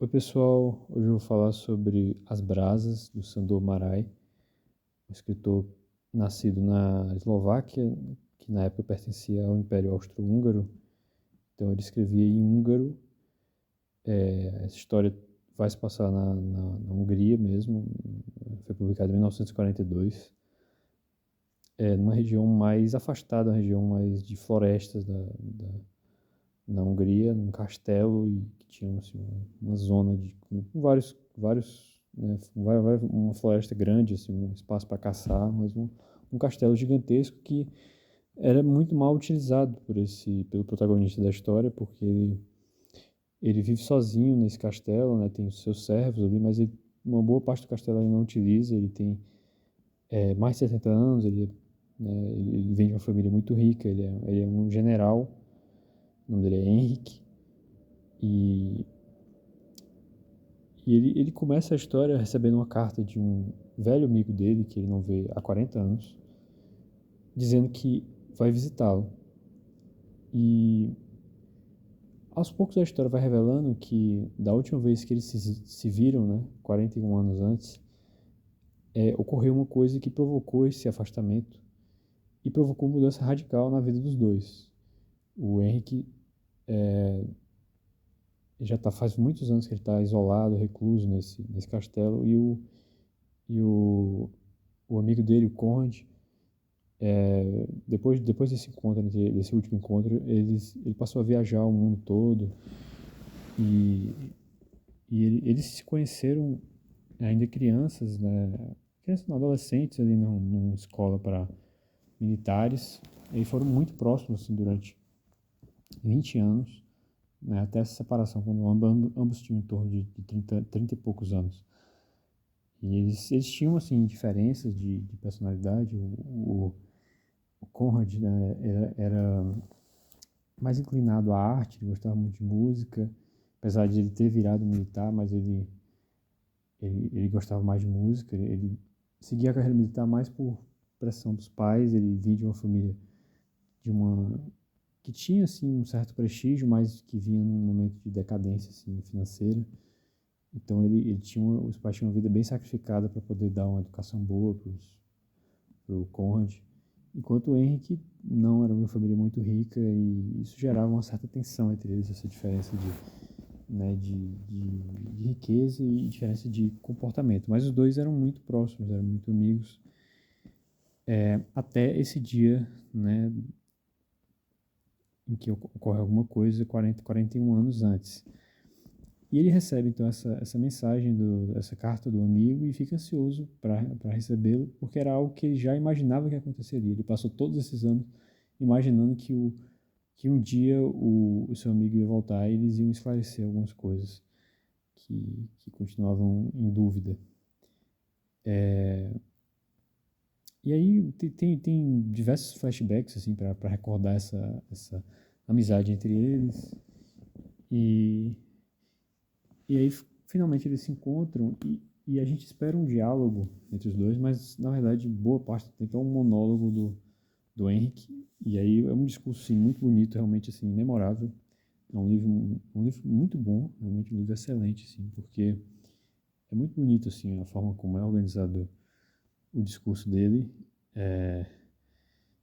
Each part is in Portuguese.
Oi, pessoal. Hoje eu vou falar sobre As Brasas, do Sandor Márai, um escritor nascido na Eslováquia, que na época pertencia ao Império Austro-Húngaro. Então ele escrevia em húngaro. Essa história vai se passar na Hungria mesmo. Foi publicada em 1942. Numa região mais afastada, uma região mais de florestas na Hungria, num castelo, e que tinha assim, uma zona com vários, né, uma floresta grande, assim, um espaço para caçar, mas um castelo gigantesco que era muito mal utilizado pelo protagonista da história, porque ele vive sozinho nesse castelo, né, tem os seus servos ali, mas uma boa parte do castelo ele não utiliza. Ele tem mais de 60 anos, ele vem de uma família muito rica. Ele é um general. O nome dele é Henrik. E, ele começa a história recebendo uma carta de um velho amigo dele, que ele não vê há 40 anos, dizendo que vai visitá-lo. E aos poucos a história vai revelando que, da última vez que eles se viram, né, 41 anos antes, ocorreu uma coisa que provocou esse afastamento e provocou mudança radical na vida dos dois. O Henrik já faz muitos anos que ele está isolado, recluso nesse castelo, e o amigo dele, o Conrad, depois desse encontro, desse último encontro, ele passou a viajar o mundo todo. E eles se conheceram ainda crianças, né? Crianças, não, adolescentes, ali numa escola para militares. Eles foram muito próximos assim, durante 20 anos, né? Até essa separação, quando ambos tinham em torno de 30 e poucos anos. E eles tinham assim, diferenças de personalidade. O Conrad, né, era mais inclinado à arte, ele gostava muito de música, apesar de ele ter virado militar, mas ele gostava mais de música. Ele seguia a carreira militar mais por pressão dos pais. Ele vinha de uma família de uma que tinha assim um certo prestígio, mas que vinha num momento de decadência assim financeira. Então os pais tinham uma vida bem sacrificada para poder dar uma educação boa para o Conrad, enquanto o Henrique não era uma família muito rica, e isso gerava uma certa tensão entre eles, essa diferença né, de riqueza e diferença de comportamento. Mas os dois eram muito próximos, eram muito amigos, até esse dia, né, em que ocorre alguma coisa 41 anos antes. E ele recebe então essa mensagem, essa carta do amigo, e fica ansioso para recebê-lo, porque era algo que ele já imaginava que aconteceria. Ele passou todos esses anos imaginando que um dia o seu amigo ia voltar e eles iam esclarecer algumas coisas que continuavam em dúvida. E aí tem diversos flashbacks assim, para recordar essa amizade entre eles. E, e aí finalmente eles se encontram, e a gente espera um diálogo entre os dois, mas na verdade boa parte do tempo é um monólogo do Henrique. E aí é um discurso assim, muito bonito, realmente assim, memorável. É um livro muito bom, realmente um livro excelente, assim, porque é muito bonito assim, a forma como é organizado o discurso dele.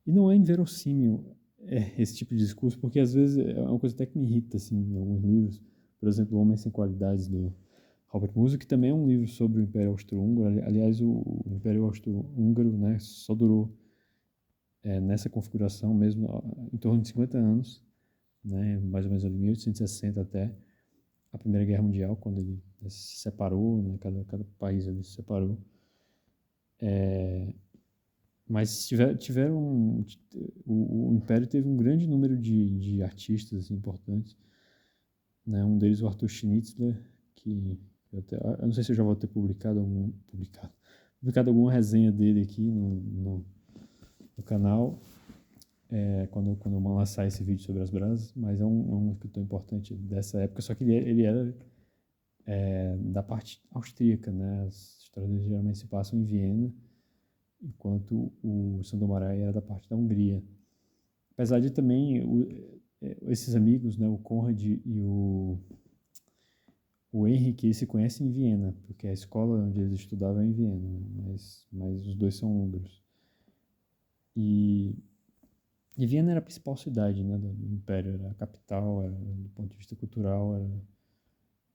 E não é inverossímil esse tipo de discurso, porque às vezes é uma coisa até que me irrita assim, em alguns livros. Por exemplo, O Homem Sem Qualidades, do Robert Musil, que também é um livro sobre o Império Austro-Húngaro. Aliás, o Império Austro-Húngaro, né, só durou nessa configuração mesmo em torno de 50 anos, né, mais ou menos em 1860 até a Primeira Guerra Mundial, quando ele se separou, né, cada país ali se separou. Mas o Império teve um grande número de artistas assim, importantes, né? Um deles, o Arthur Schnitzler, que eu não sei se eu já vou ter publicado alguma resenha dele aqui no canal, quando eu lançar esse vídeo sobre as brasas. Mas é um escritor importante dessa época, só que ele era da parte austríaca, né? As histórias dele geralmente se passam em Viena, enquanto o Sandomarai era da parte da Hungria. Apesar de também esses amigos, né, o Conrad O Henrique, ele se conhece em Viena, porque a escola onde eles estudavam é em Viena, né? Mas os dois são húngaros. E, e Viena era a principal cidade, né, do Império, era a capital, era, do ponto de vista cultural,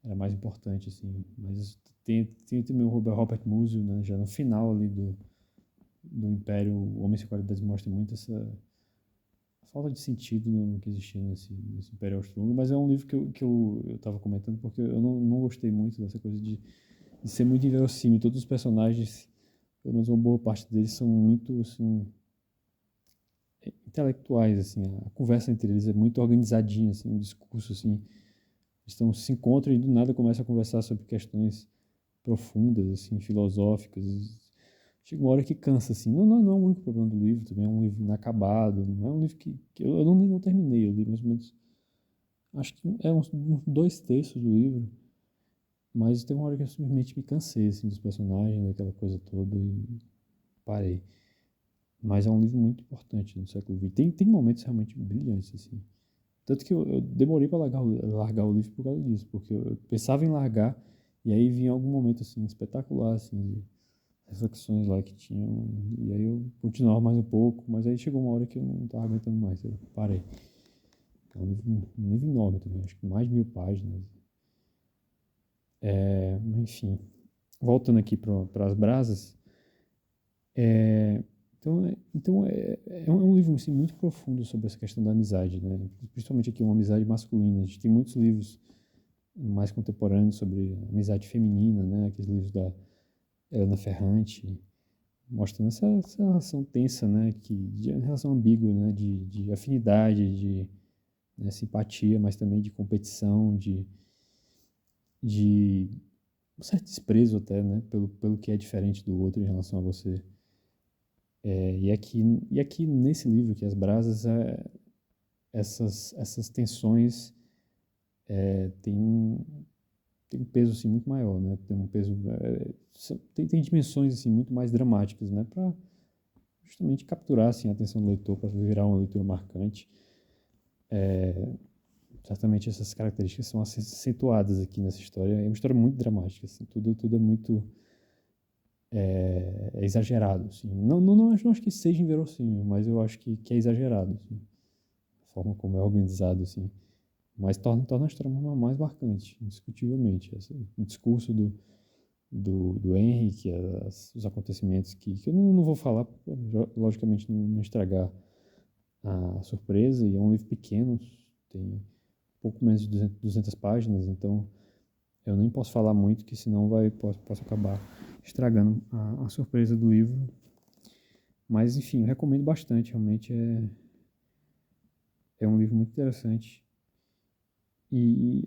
era mais importante, assim. Mas tem também o Robert Musil, né, já no final ali do Império, o Homem Sem Qualidades mostra muito essa falta de sentido no que existia nesse Império Austro-Húngaro, mas é um livro que eu tava comentando porque eu não gostei muito dessa coisa de ser muito inverossímil. Todos os personagens, pelo menos uma boa parte deles, são muito, assim, intelectuais, assim. A conversa entre eles é muito organizadinha, assim, um discurso, assim. Eles se encontram e do nada começam a conversar sobre questões profundas, assim, filosóficas. Chega uma hora que cansa, assim. Não é o único problema do livro, também é um livro inacabado, não é um livro que eu não terminei, eu li mais ou menos, acho que é uns 2 terços do livro, mas tem uma hora que eu simplesmente me cansei, assim, dos personagens, daquela coisa toda e parei. Mas é um livro muito importante no século XX. Tem momentos realmente brilhantes, assim. Tanto que eu demorei para largar o livro por causa disso, porque eu pensava em largar, e aí vinha algum momento, assim, espetacular, assim, de reflexões lá que tinham, e aí eu continuava mais um pouco, mas aí chegou uma hora que eu não estava aguentando mais, eu parei. É um livro enorme também, acho que mais de 1000 páginas. Enfim, voltando aqui para as brasas, é, então é um livro assim, muito profundo sobre essa questão da amizade, né? Principalmente aqui uma amizade masculina. A gente tem muitos livros mais contemporâneos sobre amizade feminina, né? Aqueles livros da Helena Ferrante, mostrando essa relação tensa, né? Relação ambígua, né? De afinidade, de, né, simpatia, mas também de competição, de um certo desprezo até, né? Pelo que é diferente do outro em relação a você. E aqui nesse livro, aqui, As Brasas, essas tensões têm um peso assim, muito maior, né? Tem um peso, tem dimensões assim, muito mais dramáticas, né? Para justamente capturar assim, a atenção do leitor, para virar uma leitura marcante. Certamente essas características são acentuadas aqui nessa história. É uma história muito dramática, assim, tudo é muito exagerado. Assim. Não acho que seja inverossímil, mas eu acho que é exagerado. Assim, a forma como é organizado. Assim. Mas torna a história mais marcante, indiscutivelmente. O discurso do Henrique, os acontecimentos que eu não vou falar, logicamente não estragar a surpresa, e é um livro pequeno, tem pouco menos de 200 páginas, então eu nem posso falar muito, que senão posso acabar estragando a surpresa do livro. Mas, enfim, eu recomendo bastante, realmente é um livro muito interessante.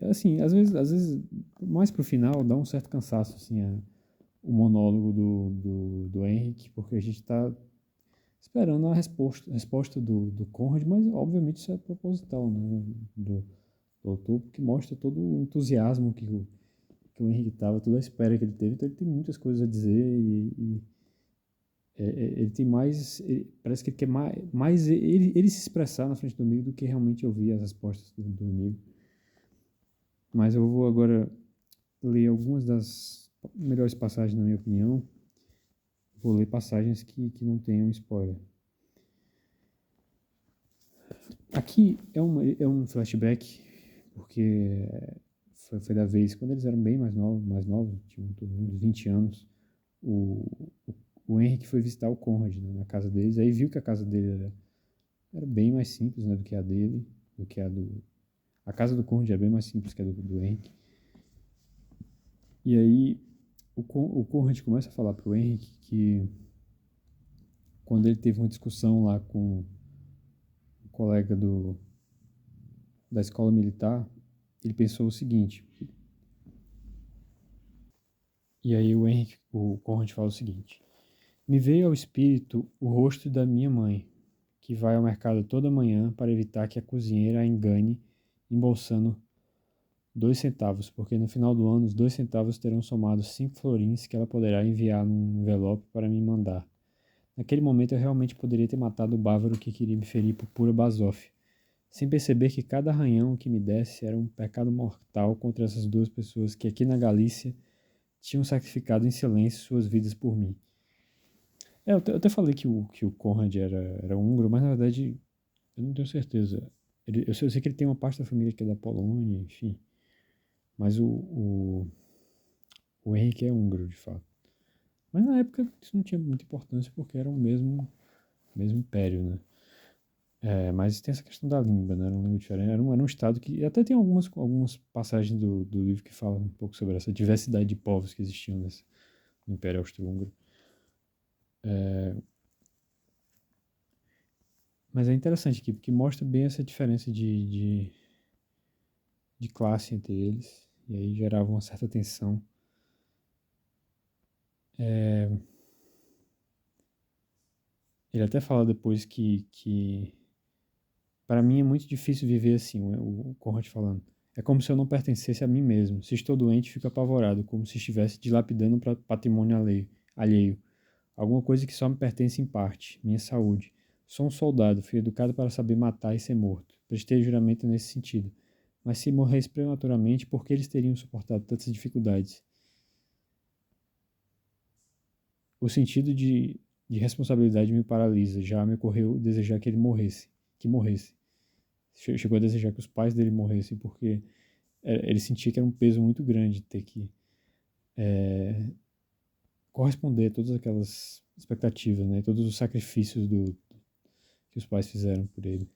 Assim, às vezes, mais pro final, dá um certo cansaço, assim, o monólogo do Henrique, porque a gente está esperando a resposta do Conrad, mas obviamente isso é proposital, né, do autor, porque mostra todo o entusiasmo que o Henrique estava, toda a espera que ele teve, então ele tem muitas coisas a dizer ele tem mais, parece que ele quer mais ele se expressar na frente do amigo do que realmente ouvir as respostas do amigo. Mas eu vou agora ler algumas das melhores passagens, na minha opinião. Vou ler passagens que não tenham spoiler. Aqui é um flashback, porque foi da vez, quando eles eram bem mais novos, tinham uns 20 anos, o, o, o Henrique foi visitar o Conrad, né, na casa deles, aí viu que a casa dele era bem mais simples, né, do que a dele, do que a do... A casa do Conrad é bem mais simples que a do Henrique. E aí o Conrad começa a falar pro Henrique que quando ele teve uma discussão lá com um colega da escola militar, ele pensou o seguinte, e aí o Conrad fala o seguinte: me veio ao espírito o rosto da minha mãe, que vai ao mercado toda manhã para evitar que a cozinheira a engane, embolsando 2 centavos, porque no final do ano os 2 centavos terão somado 5 florins que ela poderá enviar num envelope para me mandar. Naquele momento eu realmente poderia ter matado o bávaro que queria me ferir por pura basófia. sem perceber que cada arranhão que me desse era um pecado mortal contra essas duas pessoas que aqui na Galícia tinham sacrificado em silêncio suas vidas por mim. Eu até falei que o Conrad era húngaro, mas na verdade eu não tenho certeza. Eu sei que ele tem uma parte da família que é da Polônia, enfim. Mas o Henrique é húngaro, de fato. Mas na época isso não tinha muita importância porque era o mesmo império, né? Mas tem essa questão da língua, né? Era uma língua diferente. Era um estado que. Até tem algumas passagens do livro que falam um pouco sobre essa diversidade de povos que existiam no Império Austro-Húngaro. Mas é interessante aqui, porque mostra bem essa diferença de classe entre eles. E aí gerava uma certa tensão. Ele até fala depois que para mim é muito difícil viver assim, o Conrad falando. É como se eu não pertencesse a mim mesmo. Se estou doente, fico apavorado, como se estivesse dilapidando para patrimônio alheio. Alguma coisa que só me pertence em parte, minha saúde. Sou um soldado, fui educado para saber matar e ser morto. Prestei juramento nesse sentido. Mas se morresse prematuramente, por que eles teriam suportado tantas dificuldades? O sentido de responsabilidade me paralisa. Já me ocorreu desejar que ele morresse. Que morresse. Chegou a desejar que os pais dele morressem, porque ele sentia que era um peso muito grande ter que corresponder a todas aquelas expectativas, né? Todos os sacrifícios que os pais fizeram por ele.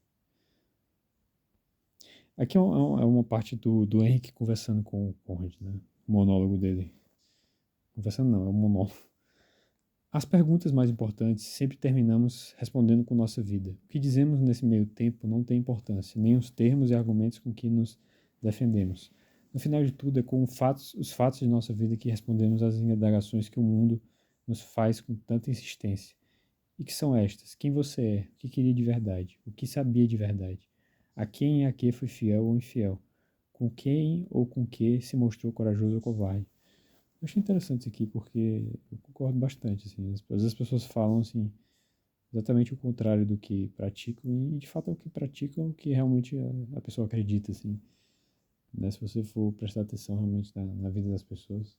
Aqui é uma parte do Henrique conversando com o Conrad, né? O monólogo dele. Conversando não, é um monólogo. As perguntas mais importantes sempre terminamos respondendo com nossa vida. O que dizemos nesse meio tempo não tem importância, nem os termos e argumentos com que nos defendemos. No final de tudo, é com os fatos de nossa vida que respondemos às indagações que o mundo nos faz com tanta insistência. E que são estas? Quem você é? O que queria de verdade? O que sabia de verdade? A quem e a que foi fiel ou infiel? Com quem ou com que se mostrou corajoso ou covarde? Eu achei interessante isso aqui porque eu concordo bastante, assim. Às vezes as pessoas falam, assim, exatamente o contrário do que praticam e, de fato, é o que praticam o que realmente a pessoa acredita, assim. Né? Se você for prestar atenção realmente na vida das pessoas,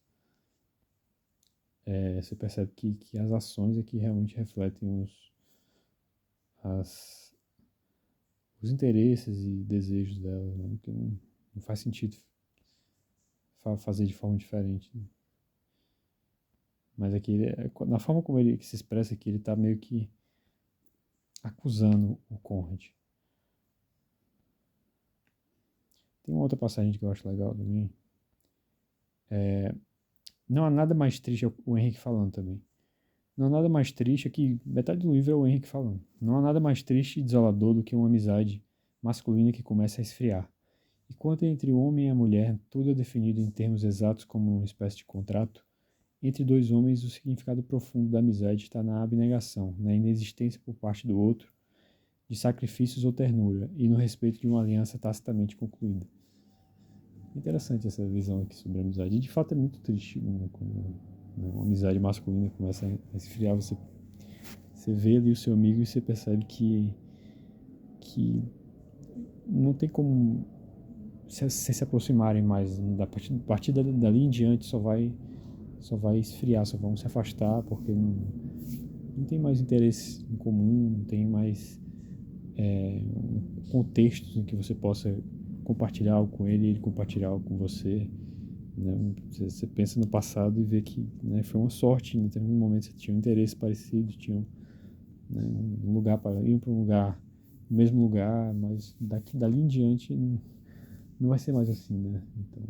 você percebe que as ações é que realmente refletem as, os interesses e desejos delas, né? Que não faz sentido fazer de forma diferente, né? Mas aqui, na forma como ele se expressa aqui, ele está meio que acusando o Conrad. Tem uma outra passagem que eu acho legal também. Não há nada mais triste, o Henrique falando também. Não há nada mais triste, aqui metade do livro é o Henrique falando. Não há nada mais triste e desolador do que uma amizade masculina que começa a esfriar. Enquanto entre o homem e a mulher tudo é definido em termos exatos como uma espécie de contrato, entre dois homens o significado profundo da amizade está na abnegação, na inexistência por parte do outro de sacrifícios ou ternura e no respeito de uma aliança tacitamente concluída. Interessante essa visão aqui sobre a amizade. E de fato é muito triste, né, quando, né, uma amizade masculina começa a esfriar. Você vê ali o seu amigo e você percebe que não tem como se aproximarem mais. A partir dali em diante só vai esfriar, só vão se afastar porque não tem mais interesse em comum, não tem mais contextos em que você possa compartilhar algo com ele e ele compartilhar algo com você. Né? Você pensa no passado e vê que, né, foi uma sorte, em determinado momento você tinha um interesse parecido, tinha, né, um lugar para ir para um lugar, no mesmo lugar, mas dali em diante não vai ser mais assim, né? Então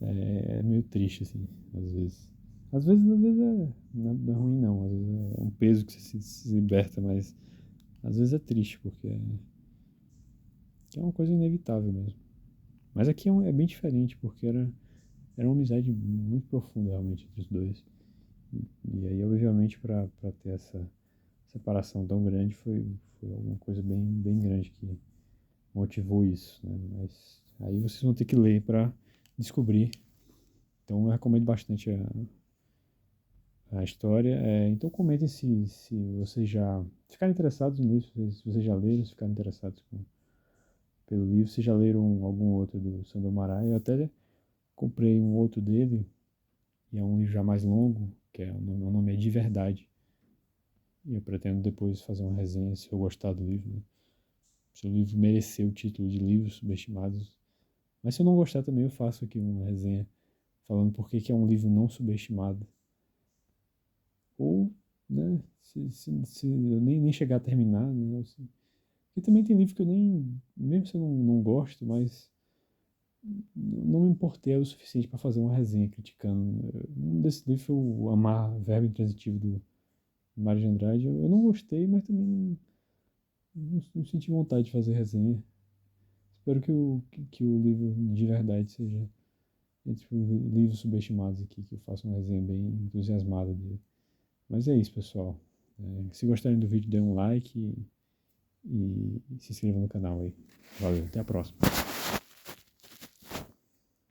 é meio triste assim, às vezes. Às vezes não é ruim não, às vezes é um peso que você se liberta, mas às vezes é triste porque é uma coisa inevitável mesmo. Mas aqui é bem diferente porque era uma amizade muito profunda realmente entre os dois. E aí, obviamente, para ter essa separação tão grande, foi alguma coisa bem grande que motivou isso, né? Mas aí vocês vão ter que ler para descobrir. Então, eu recomendo bastante a história. Então, comentem se vocês já ficarem interessados nisso, se vocês já leram, se ficarem interessados pelo livro. Vocês já leram algum outro do Sandor Marai? Eu até comprei um outro dele, e é um livro já mais longo, que o nome é De Verdade. E eu pretendo depois fazer uma resenha se eu gostar do livro, né? Se o livro merecer o título de livros subestimados. Mas se eu não gostar também, eu faço aqui uma resenha falando por que é um livro não subestimado. Ou, né, se eu nem chegar a terminar, né? E também tem livro que eu nem, mesmo se eu não gosto, mas não me importei o suficiente para fazer uma resenha criticando. Um desses livros foi o Amar, Verbo Intransitivo do Mário de Andrade. Eu não gostei, mas também não senti vontade de fazer resenha. Espero que o livro de verdade seja entre os livros subestimados aqui, que eu faça uma resenha bem entusiasmada dele. Mas é isso, pessoal. Se gostarem do vídeo, dê um like e se inscreva no canal aí. Valeu, até a próxima.